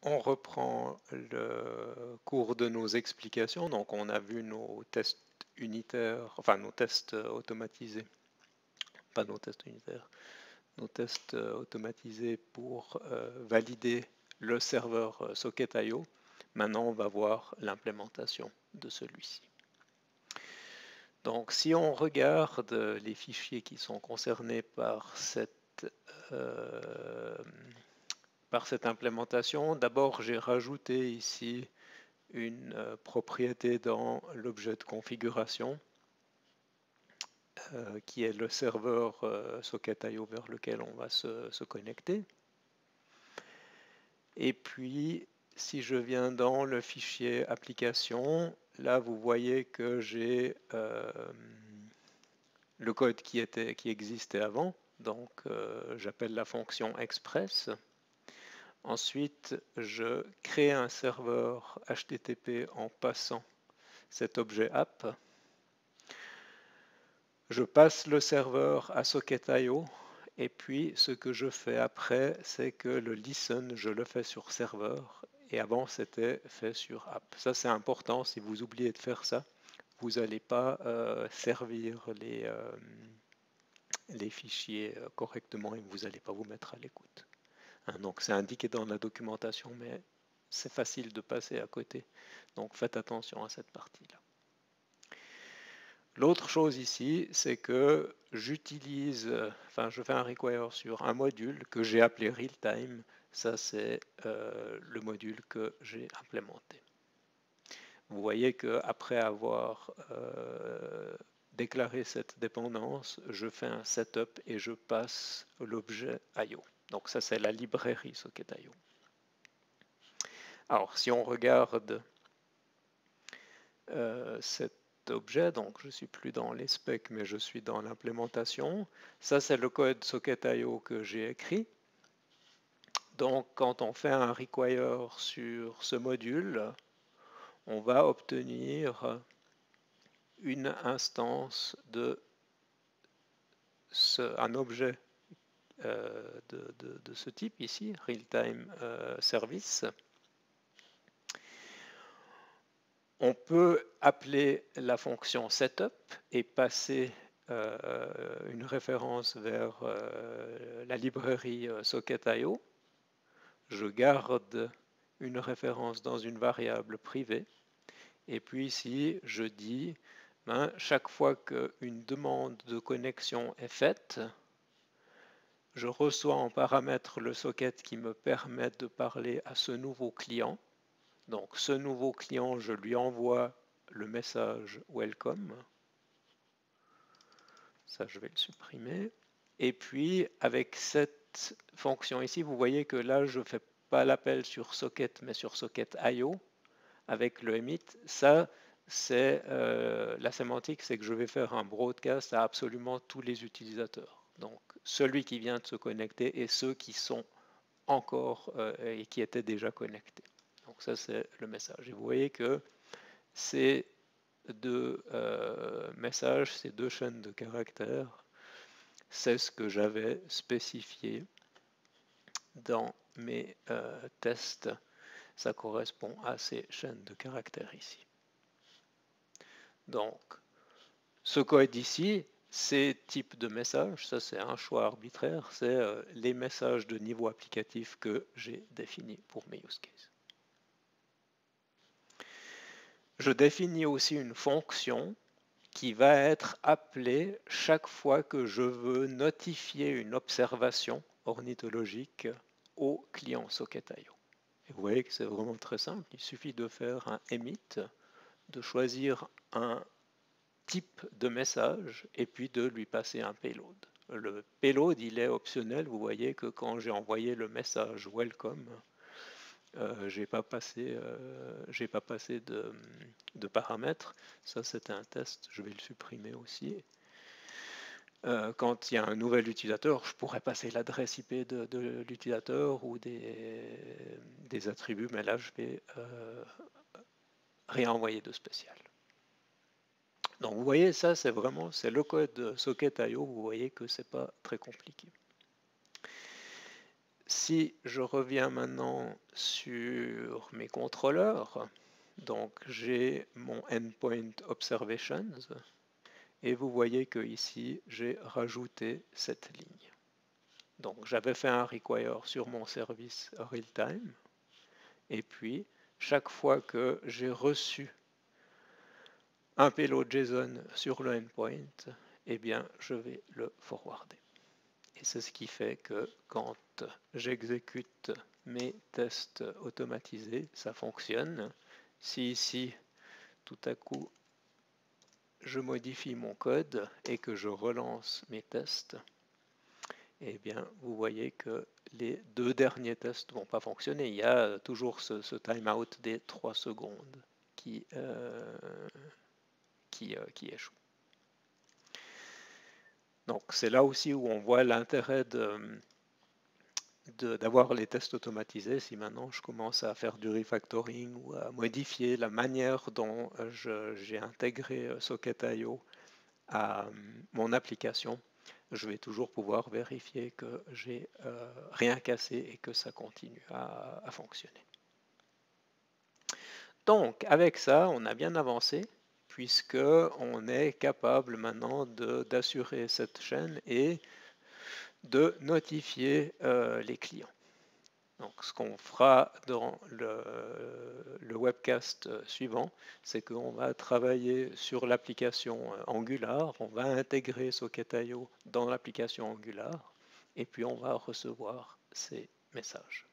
On reprend le cours de nos explications. Donc, on a vu nos tests unitaires, enfin nos tests automatisés, pas nos tests unitaires, nos tests automatisés pour valider le serveur Socket.io. Maintenant, on va voir l'implémentation de celui-ci. Donc, si on regarde les fichiers qui sont concernés par cette implémentation, d'abord, j'ai rajouté ici une propriété dans l'objet de configuration qui est le serveur Socket.io vers lequel on va se connecter. Et puis, si je viens dans le fichier application, là vous voyez que j'ai le code qui existait avant. Donc, j'appelle la fonction express. Ensuite, je crée un serveur HTTP en passant cet objet app. Je passe le serveur à Socket.io et puis ce que je fais après, c'est que le listen, je le fais sur serveur et avant c'était fait sur app. Ça c'est important, si vous oubliez de faire ça, vous n'allez pas servir les fichiers correctement et vous n'allez pas vous mettre à l'écoute. Donc c'est indiqué dans la documentation, mais c'est facile de passer à côté. Donc faites attention à cette partie-là. L'autre chose ici, c'est que j'utilise, je fais un require sur un module que j'ai appelé realtime. Ça, c'est le module que j'ai implémenté. Vous voyez qu'après avoir déclaré cette dépendance, je fais un setup et je passe l'objet IO. Donc ça, c'est la librairie Socket.io. Alors, si on regarde cet objet, donc je ne suis plus dans les specs, mais je suis dans l'implémentation. Ça, c'est le code Socket.io que j'ai écrit. Donc, quand on fait un require sur ce module, on va obtenir une instance de un objet de ce type ici, Realtime Service. On peut appeler la fonction setup et passer une référence vers la librairie Socket.io. Je garde une référence dans une variable privée. Et puis ici, je dis, chaque fois qu'une demande de connexion est faite, je reçois en paramètre le socket qui me permet de parler à ce nouveau client. Donc ce nouveau client, je lui envoie le message welcome. Ça, je vais le supprimer. Et puis, avec cette fonction ici, vous voyez que là, je ne fais pas l'appel sur socket, mais sur socket.io avec le emit. Ça, c'est la sémantique, c'est que je vais faire un broadcast à absolument tous les utilisateurs. Donc, celui qui vient de se connecter et ceux qui sont encore et qui étaient déjà connectés. Donc ça, c'est le message. Et vous voyez que ces deux messages, ces deux chaînes de caractères, c'est ce que j'avais spécifié dans mes tests. Ça correspond à ces chaînes de caractères ici. Donc, ce code ici, ces types de messages, ça c'est un choix arbitraire, c'est les messages de niveau applicatif que j'ai définis pour mes use cases. Je définis aussi une fonction qui va être appelée chaque fois que je veux notifier une observation ornithologique au client Socket.io. Et vous voyez que c'est vraiment très simple, il suffit de faire un emit, de choisir un type de message et puis de lui passer un payload. Le payload, il est optionnel, vous voyez que quand j'ai envoyé le message welcome, j'ai pas passé de paramètres. Ça, c'était un test. Je vais le supprimer aussi. Quand il y a un nouvel utilisateur, je pourrais passer l'adresse IP de l'utilisateur ou des attributs, mais là, je vais rien envoyer de spécial. Donc, vous voyez, ça, c'est le code Socket.io. Vous voyez que c'est pas très compliqué. si je reviens maintenant sur mes contrôleurs, donc j'ai mon endpoint observations, et vous voyez que ici j'ai rajouté cette ligne. Donc j'avais fait un require sur mon service real-time, et puis chaque fois que j'ai reçu un payload JSON sur le endpoint, eh bien je vais le forwarder. Et c'est ce qui fait que quand j'exécute mes tests automatisés, ça fonctionne. Si ici, tout à coup, je modifie mon code et que je relance mes tests, eh bien, vous voyez que les 2 derniers tests ne vont pas fonctionner. Il y a toujours ce timeout des 3 secondes qui échoue. Donc c'est là aussi où on voit l'intérêt d'avoir les tests automatisés. Si maintenant je commence à faire du refactoring ou à modifier la manière dont j'ai intégré Socket.io à mon application, je vais toujours pouvoir vérifier que j'ai rien cassé et que ça continue à fonctionner. Donc avec ça, on a bien avancé puisque on est capable maintenant d'assurer cette chaîne et de notifier les clients. Donc, ce qu'on fera dans le webcast suivant, c'est qu'on va travailler sur l'application Angular, on va intégrer Socket.io dans l'application Angular, et puis on va recevoir ces messages.